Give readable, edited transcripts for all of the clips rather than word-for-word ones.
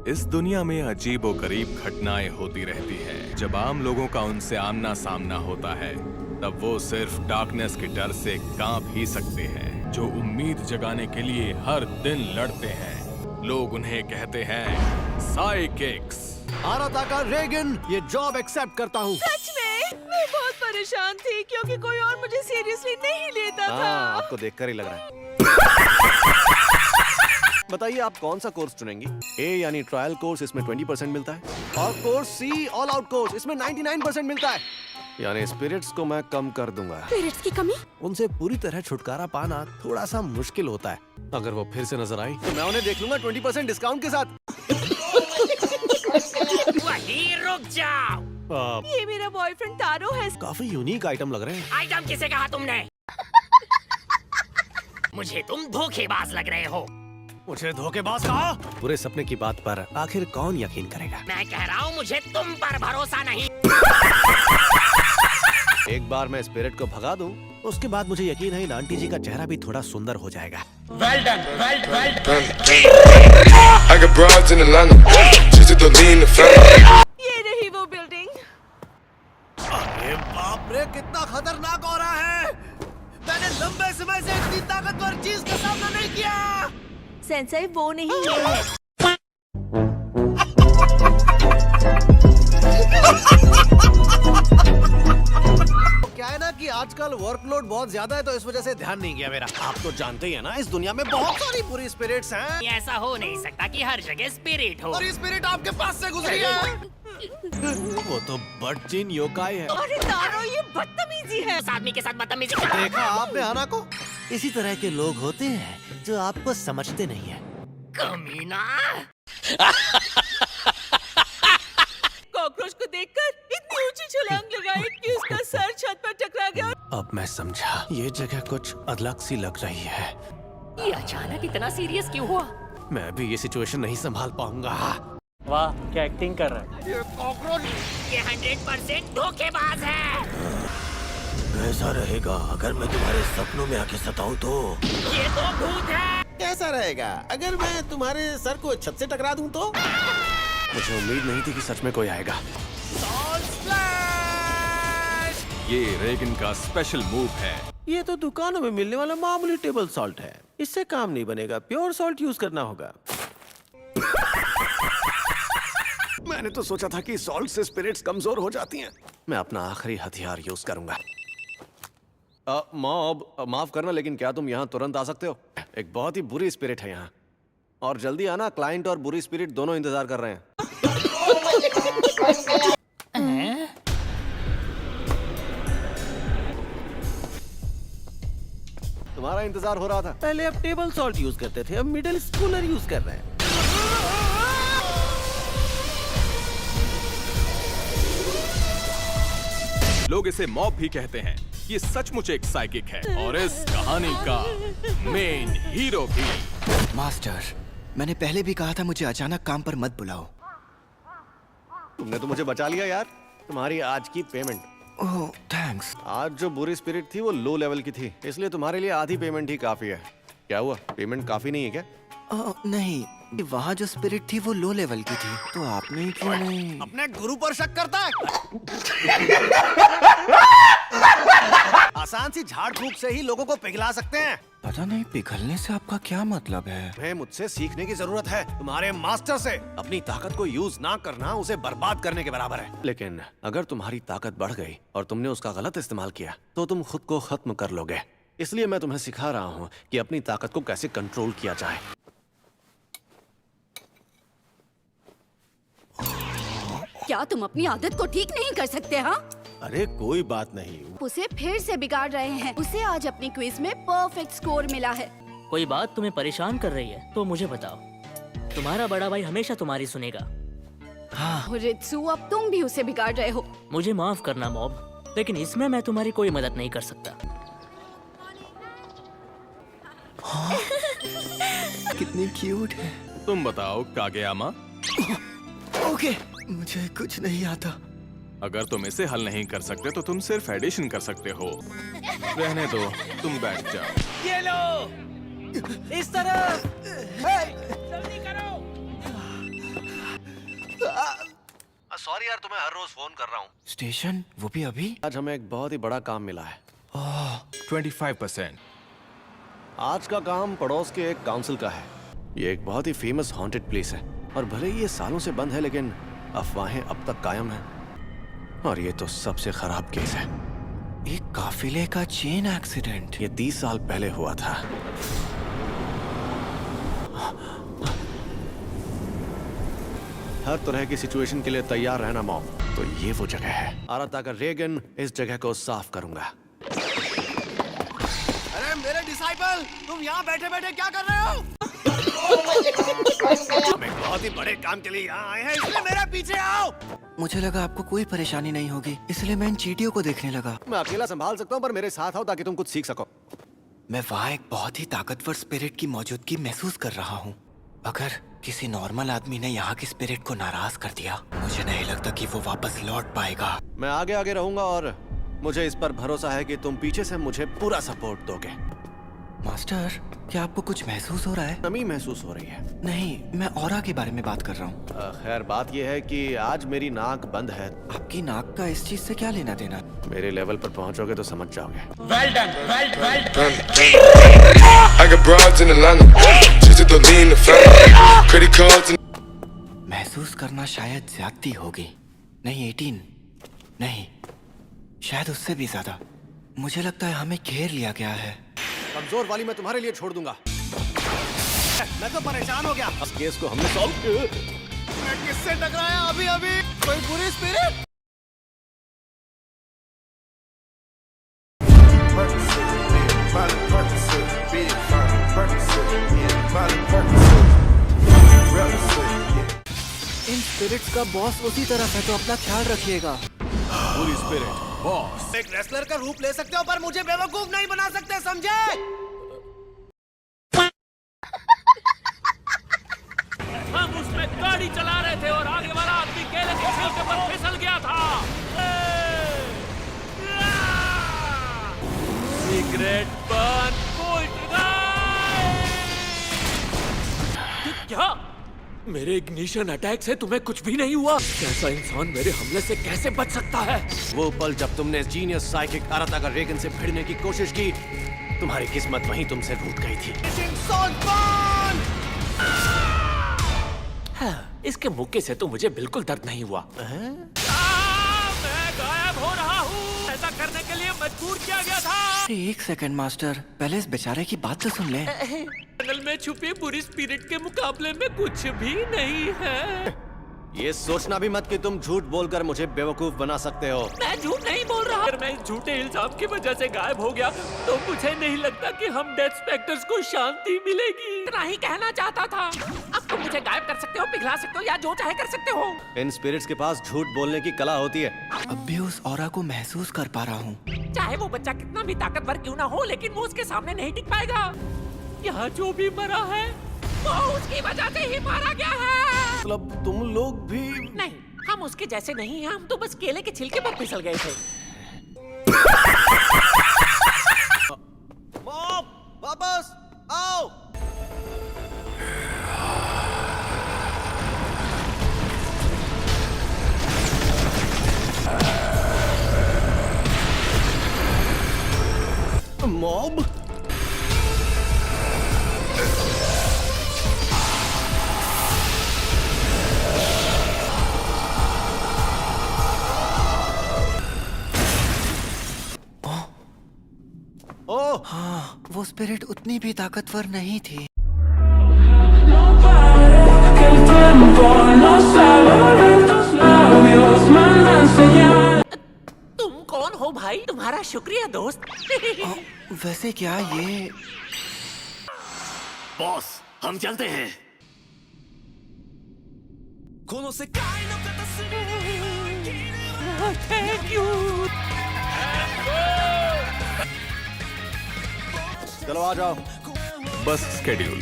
इस दुनिया में अजीबोगरीब घटनाएं होती रहती है। जब आम लोगों का उनसे आमना सामना होता है तब वो सिर्फ डार्कनेस के डर से कांप ही सकते हैं। जो उम्मीद जगाने के लिए हर दिन लड़ते हैं, लोग उन्हें कहते हैं साइकिक्स। आराताका रेगन, ये जॉब एक्सेप्ट करता हूँ। सच में मैं बहुत परेशान थी क्योंकि कोई और मुझे सीरियसली नहीं लेता था। आपको देखकर ही लग रहा है। बताइए आप कौन सा कोर्स चुनेंगी? ए यानी ट्रायल कोर्स, इसमें 20% मिलता है, और course see all out course, इसमें 99% मिलता है। यानी स्पिरिट्स को मैं कम कर दूंगा। स्पिरिट्स की कमी? उनसे पूरी तरह छुटकारा पाना थोड़ा सा मुश्किल होता है। अगर वो फिर से नजर आई तो मैं उन्हें देख लूंगा 20% डिस्काउंट के साथ। वहीं रुक जाओ। ये मेरा बॉयफ्रेंड तारो है। काफी यूनिक आइटम लग रहे हैं। आइटम किसे कहा तुमने? मुझे तुम धोखेबाज लग रहे हो। मुझे धोखेबाज कहा? पूरे सपने की बात पर आखिर कौन यकीन करेगा? मैं कह रहा हूँ मुझे तुम पर भरोसा नहीं। एक बार मैं स्पिरिट को भगा दूं, उसके बाद मुझे यकीन है इन आंटी जी का चेहरा भी थोड़ा सुंदर हो जाएगा। Well done, well done. I got broads in Atlanta, just to lean the family. ये रही वो बिल्डिंग। अरे बाप रे, कितना खतरनाक हो रहा है। मैंने लंबे समय से इतनी ताकतवर चीज का सामना नहीं किया। सेंसेई वो नहीं है। क्या है ना कि आजकल वर्कलोड बहुत ज्यादा है, तो इस वजह से ध्यान नहीं गया मेरा। आप तो जानते ही है ना, इस दुनिया में बहुत सारी बुरी स्पिरिट्स हैं। ये ऐसा हो नहीं सकता कि हर जगह स्पिरिट हो। और ये स्पिरिट आपके पास से गुजरी है। वो तो बटचिन योकाई है। अरे तारो, ये बदतमीजी है। उस आदमी के साथ बदतमीजी। देखा आपने आना को? इसी तरह के लोग होते हैं जो आपको समझते नहीं है। कमीना। कॉकरोच को देखकर इतनी ऊंची छलांग लगाई कि उसका सर छत पर टकरा गया। अब मैं समझा, ये जगह कुछ अलग सी लग रही है। ये अचानक इतना सीरियस क्यों हुआ? मैं भी ये सिचुएशन नहीं संभाल पाऊंगा। वाह, क्या एक्टिंग कर रहा है। ये कॉकरोच, ये 100% धोखेबाज है। कैसा रहेगा अगर मैं तुम्हारे सपनों में आके सताऊं तो? ये तो भूत है। कैसा रहेगा अगर मैं तुम्हारे सर को छत से टकरा दूं तो? मुझे उम्मीद नहीं थी कि सच में कोई आएगा। ये रेगन का स्पेशल मूव है। ये तो दुकानों में मिलने वाला मामूली टेबल सॉल्ट है, इससे काम नहीं बनेगा, प्योर सॉल्ट यूज करना होगा। मैंने तो सोचा था कि सॉल्ट से स्पिरिट्स कमजोर हो जाती हैं। मैं अपना आखिरी हथियार यूज करूंगा। मॉब, माफ करना, लेकिन क्या तुम यहाँ तुरंत आ सकते हो? एक बहुत ही बुरी स्पिरिट है यहाँ, और जल्दी आना। क्लाइंट और बुरी स्पिरिट दोनों इंतजार कर रहे हैं। तुम्हारा इंतजार हो रहा था। पहले अब टेबल सॉल्ट यूज करते थे, अब मिडिल स्कूलर यूज कर रहे हैं। लोग इसे मॉब भी कहते हैं। ये सचमुच एक साइकिक है और इस कहानी का मेन हीरो भी। मास्टर, मैंने पहले भी कहा था मुझे अचानक काम पर मत बुलाओ। तुमने तो मुझे बचा लिया यार। तुम्हारी आज की पेमेंट। ओह, थैंक्स। आज जो बुरी स्पिरिट थी वो लो लेवल की थी, इसलिए तुम्हारे लिए आधी पेमेंट ही काफी है। क्या हुआ, पेमेंट काफी नहीं है क्या? नहीं, वहाँ जो स्पिरिट थी वो लो लेवल की थी, तो आपने ही क्यों नहीं? अपने गुरु पर शक करता है। आसान सी झाड़ फूक से ही लोगों को पिघला सकते हैं। पता नहीं पिघलने से आपका क्या मतलब है? तुम्हें मुझसे सीखने की जरूरत है, तुम्हारे मास्टर से। अपनी ताकत को यूज ना करना उसे बर्बाद करने के बराबर है। लेकिन अगर तुम्हारी ताकत बढ़ गई और तुमने उसका गलत इस्तेमाल किया तो तुम खुद को खत्म कर लोगे। इसलिए मैं तुम्हें सिखा रहा हूँ कि अपनी ताकत को कैसे कंट्रोल किया जाए। क्या तुम अपनी आदत को ठीक नहीं कर सकते? हाँ, अरे कोई बात नहीं। उसे फिर से बिगाड़ रहे हैं। उसे आज अपनी क्विज में परफेक्ट स्कोर मिला है। कोई बात तुम्हें परेशान कर रही है तो मुझे बताओ। तुम्हारा बड़ा भाई हमेशा तुम्हारी सुनेगा। रित्सु, अब तुम भी उसे बिगाड़ रहे हो। मुझे माफ करना मॉब, लेकिन इसमें मैं तुम्हारी कोई मदद नहीं कर सकता। कितनी क्यूट है। तुम बताओ कागेयामा। ओके, मुझे कुछ नहीं आता। अगर तुम इसे हल नहीं कर सकते तो तुम सिर्फ एडिशन कर सकते हो। रहने दो, तुम बैठ जाओ। ये लो, इस तरफ। जल्दी करो। सॉरी यार, तुम्हें हर रोज फोन कर रहा हूँ। स्टेशन, वो भी अभी? आज हमें एक बहुत ही बड़ा काम मिला है। 25%। आज का काम पड़ोस के एक काउंसिल का है। ये एक बहुत ही फेमस हॉन्टेड प्लेस है और भले ही ये सालों से बंद है, लेकिन अफवाहें अब तक कायम हैं। और ये तो सबसे खराब केस है। एक काफिले का चेन एक्सीडेंट। ये 30 साल पहले हुआ था। हर तरह की सिचुएशन के लिए तैयार रहना मॉम। तो ये वो जगह है। आराताका रेगन इस जगह को साफ करूंगा। अरे मेरे डिसाइपल, तुम यहाँ बैठे बैठे क्या कर रहे हो? हम एक बहुत ही बड़े काम के लिए यहाँ आए हैं, इसलिए मेरे पीछे आओ। मुझे लगा आपको कोई परेशानी नहीं होगी, इसलिए मैं इन चींटियों को देखने लगा। मैं अकेला संभाल सकता हूँ, पर मेरे साथ आओ ताकि तुम कुछ सीख सको। मैं वहाँ एक बहुत ही ताकतवर स्पिरिट की मौजूदगी महसूस कर रहा हूँ। अगर किसी नॉर्मल आदमी ने यहाँ की स्पिरिट को नाराज कर दिया, मुझे नहीं लगता कि वो वापस लौट पाएगा। मैं आगे आगे रहूंगा और मुझे इस पर भरोसा है कि तुम पीछे से मुझे पूरा सपोर्ट दोगे। मास्टर, क्या आपको कुछ महसूस हो रहा है? नमी महसूस हो रही है। नहीं, मैं ऑरा के बारे में बात कर रहा हूँ। खैर, बात यह है कि आज मेरी नाक बंद है। आपकी नाक का इस चीज से क्या लेना देना? मेरे लेवल पर पहुंचोगे तो समझ जाओगे। I got broads in Atlanta, just to lean the family, credit cards and महसूस करना शायद ज्यादती होगी। नहीं 18, नहीं, शायद उससे भी ज्यादा। मुझे लगता है हमें घेर लिया गया है। कमजोर वाली मैं तुम्हारे लिए छोड़ दूंगा। मैं तो परेशान हो गया। इस केस को हमने सॉल्व किया। मैं किससे टकराया अभी? कोई बुरी स्पिरिट? इन स्पिरिट्स का बॉस उसी तरफ है, तो अपना ख्याल रखिएगा। बुरी स्पिरिट बॉस। एक रेसलर का रूप ले सकते हो, पर मुझे बेवकूफ नहीं बना सकते, समझे? हम उसमें गाड़ी चला रहे थे और आगे वाला आदमी केले के छिलके पर फिसल गया था। सिगरेट बन क्या? मेरे इग्निशन अटैक से तुम्हें कुछ भी नहीं हुआ? कैसा इंसान मेरे हमले से कैसे बच सकता है? वो पल जब तुमने जीनियस साइकिक आराताका रेगन से भिड़ने की कोशिश की, तुम्हारी किस्मत वहीं तुमसे रूठ गई थी। हाँ, इसके मुक्के से तो मुझे बिल्कुल दर्द नहीं हुआ। मैं गायब हो रहा हूँ। ऐसा करने के लिए मजबूर किया गया था। एक सेकंड मास्टर, पहले इस बेचारे की बात तो सुन ले। जंगल में छुपी बुरी स्पिरिट के मुकाबले में कुछ भी नहीं है। ये सोचना भी मत कि तुम झूठ बोलकर मुझे बेवकूफ बना सकते हो। मैं झूठ नहीं बोल रहा। अगर मैं इस झूठे इल्जाम की वजह से गायब हो गया तो मुझे नहीं लगता कि हम डेथ स्पेक्टर्स को शांति मिलेगी। इतना ही कहना चाहता था। अब तुम मुझे गायब कर सकते हो, पिघला सकते हो या जो चाहे कर सकते हो। इन स्पिरिट्स के पास झूठ बोलने की कला होती है। अब भी उस ऑरा को महसूस कर पा रहा हूँ। चाहे वो बच्चा कितना भी ताकतवर क्यों ना हो, लेकिन वो उसके सामने नहीं टिक पाएगा। यहाँ जो भी मरा है वो उसकी वजह से ही मारा गया है। मतलब तुम लोग भी? नहीं, हम उसके जैसे नहीं हैं। हम तो बस केले के छिलके पर फिसल गए थे। मॉम, वापस आओ। मॉम, ओह हाँ, वो स्पिरिट उतनी भी ताकतवर नहीं थी। तुम कौन हो भाई? तुम्हारा शुक्रिया दोस्त। वैसे क्या ये? बॉस, हम चलते हैं। Thank you. चलो आ जाओ। बस स्केड्यूल।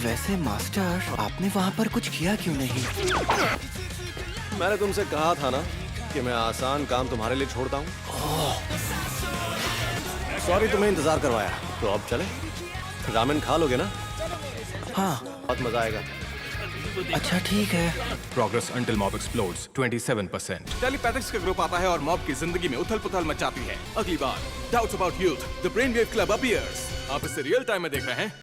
वैसे मास्टर, आपने वहाँ पर कुछ किया क्यों नहीं? मैंने तुमसे कहा था ना कि मैं आसान काम तुम्हारे लिए छोड़ता हूँ। सॉरी तुम्हें इंतजार करवाया। तो अब चले? रामेन खा लोगे ना? हाँ। बहुत मजा आएगा। तू देख। अच्छा ठीक है। Progress until mob explodes 27%. टेलीपैथिक्स का ग्रुप आता है और मॉब की जिंदगी में उथल-पुथल मचाती है। अगली बार doubts about youth the brain wave club appears. आप इसे रियल टाइम में देख रहे हैं